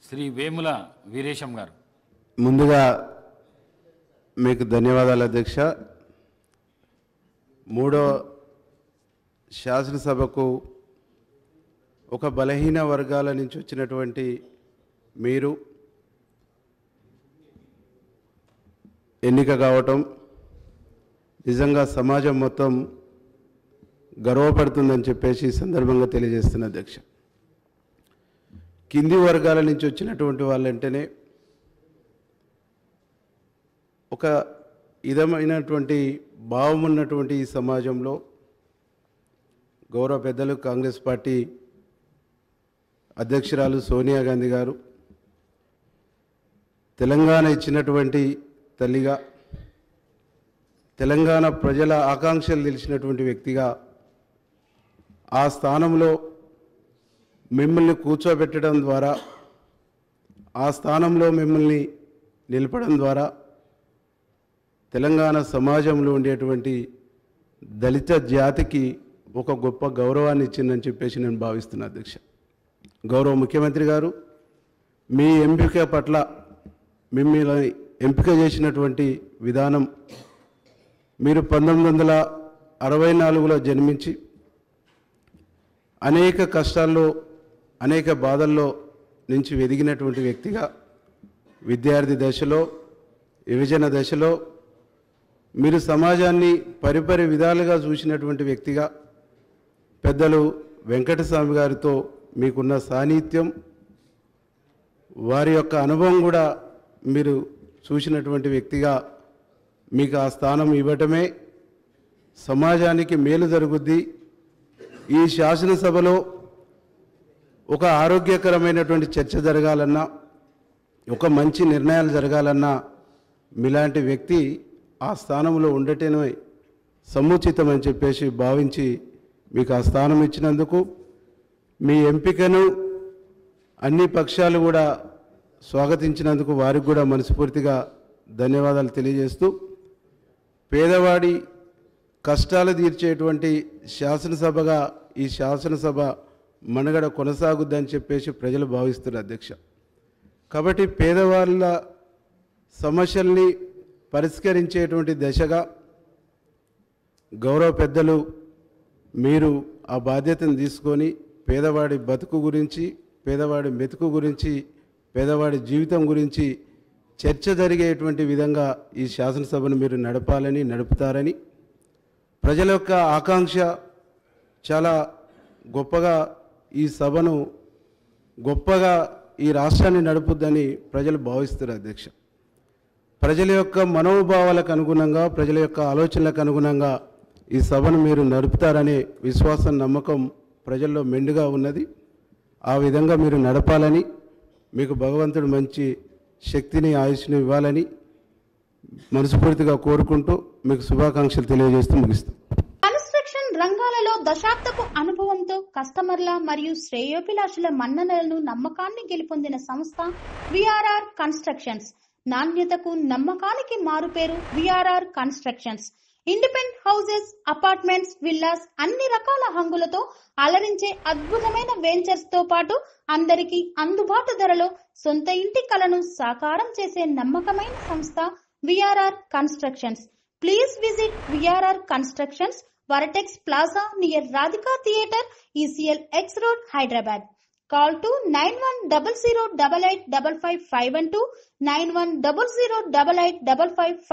శ్రీ వేముల వీరేశం గారు. ముందుగా మీకు ధన్యవాదాలు అధ్యక్ష. మూడో శాసనసభకు ఒక బలహీన వర్గాల నుంచి వచ్చినటువంటి మీరు ఎన్నిక కావటం నిజంగా సమాజం మొత్తం గర్వపడుతుందని చెప్పేసి సందర్భంగా తెలియజేస్తున్న అధ్యక్ష. కింది వర్గాల నుంచి వచ్చినటువంటి వాళ్ళంటేనే ఒక విధమైనటువంటి భావం ఉన్నటువంటి ఈ సమాజంలో గౌరవ పెద్దలు కాంగ్రెస్ పార్టీ అధ్యక్షురాలు సోనియా గాంధీ గారు తెలంగాణ ఇచ్చినటువంటి తల్లిగా, తెలంగాణ ప్రజల ఆకాంక్షలు తెలిసినటువంటి వ్యక్తిగా ఆ స్థానంలో మిమ్మల్ని కూర్చోబెట్టడం ద్వారా, ఆ స్థానంలో మిమ్మల్ని నిలపడం ద్వారా తెలంగాణ సమాజంలో ఉండేటువంటి దళిత జాతికి ఒక గొప్ప గౌరవాన్ని ఇచ్చిందని చెప్పేసి నేను భావిస్తున్నా అధ్యక్ష. గౌరవ ముఖ్యమంత్రి గారు మీ ఎంపిక పట్ల, మిమ్మల్ని ఎంపిక చేసినటువంటి విధానం, మీరు 1964లో జన్మించి అనేక కష్టాల్లో, అనేక బాధల్లో నుంచి ఎదిగినటువంటి వ్యక్తిగా, విద్యార్థి దశలో, విభజన దశలో మీరు సమాజాన్ని పరిపరి విధాలుగా చూసినటువంటి వ్యక్తిగా, పెద్దలు వెంకటస్వామి గారితో మీకున్న సాన్నిహిత్యం, వారి యొక్క అనుభవం కూడా మీరు చూసినటువంటి వ్యక్తిగా మీకు ఆ స్థానం ఇవ్వటమే సమాజానికి మేలు జరుగుద్ది. ఈ శాసనసభలో ఒక ఆరోగ్యకరమైనటువంటి చర్చ జరగాలన్నా, ఒక మంచి నిర్ణయాలు జరగాలన్నా మీలాంటి వ్యక్తి ఆ స్థానంలో ఉండటమే సముచితమని చెప్పేసి భావించి మీకు ఆ స్థానం ఇచ్చినందుకు మీ ఎంపికను అన్ని పక్షాలు కూడా స్వాగతించినందుకు వారికి కూడా మనస్ఫూర్తిగా ధన్యవాదాలు తెలియజేస్తూ, పేదవాడి కష్టాలు తీర్చేటువంటి శాసనసభగా ఈ శాసనసభ మనుగడ కొనసాగుద్దని చెప్పేసి ప్రజలు భావిస్తున్నారు అధ్యక్ష. కాబట్టి పేదవాళ్ళ సమస్యల్ని పరిష్కరించేటువంటి దశగా గౌరవ పెద్దలు మీరు ఆ బాధ్యతను తీసుకొని పేదవాడి బతుకు గురించి, పేదవాడి మెతుకు గురించి, పేదవాడి జీవితం గురించి చర్చ జరిగేటువంటి విధంగా ఈ శాసనసభను మీరు నడపాలని, నడుపుతారని, ప్రజల యొక్క ఆకాంక్ష చాలా గొప్పగా ఈ సభను గొప్పగా ఈ రాష్ట్రాన్ని నడుపుద్దని ప్రజలు భావిస్తారు అధ్యక్ష. ప్రజల యొక్క మనోభావాలకు అనుగుణంగా, ప్రజల యొక్క ఆలోచనలకు అనుగుణంగా ఈ సభను మీరు నడుపుతారనే విశ్వాసం, నమ్మకం ప్రజల్లో మెండుగా ఉన్నది. ఆ విధంగా మీరు నడపాలని, మీకు భగవంతుడు మంచి శక్తిని, ఆయుష్ని ఇవ్వాలని మనస్ఫూర్తిగా కోరుకుంటూ మీకు శుభాకాంక్షలు తెలియజేస్తూ ముగిస్తాం. కన్స్ట్రక్షన్ రంగాలలో దశాబ్దపు అనుభవంతో కస్టమర్ల మరియు శ్రేయోభిలాషుల మన్ననలను, నమ్మకాన్ని గెలుపొందిన సంస్థ విఆర్ఆర్ కన్స్ట్రక్షన్స్. నాణ్యతకు, నమ్మకానికి మారుపేరు VRR constructions. Independent houses, apartments, villas అన్ని రకాల హంగులతో అలరించే అద్భుతమైన వెంచర్స్ తో పాటు అందరికీ అందుబాటు ధరలో సొంత ఇంటి కలను సాకారం చేసే నమ్మకమైన సంస్థ VRR constructions. Please visit VRR constructions, వరటెక్స్ plaza near Radhika theatre, ECL X Road, Hyderabad. Call to 9100885555 91008855.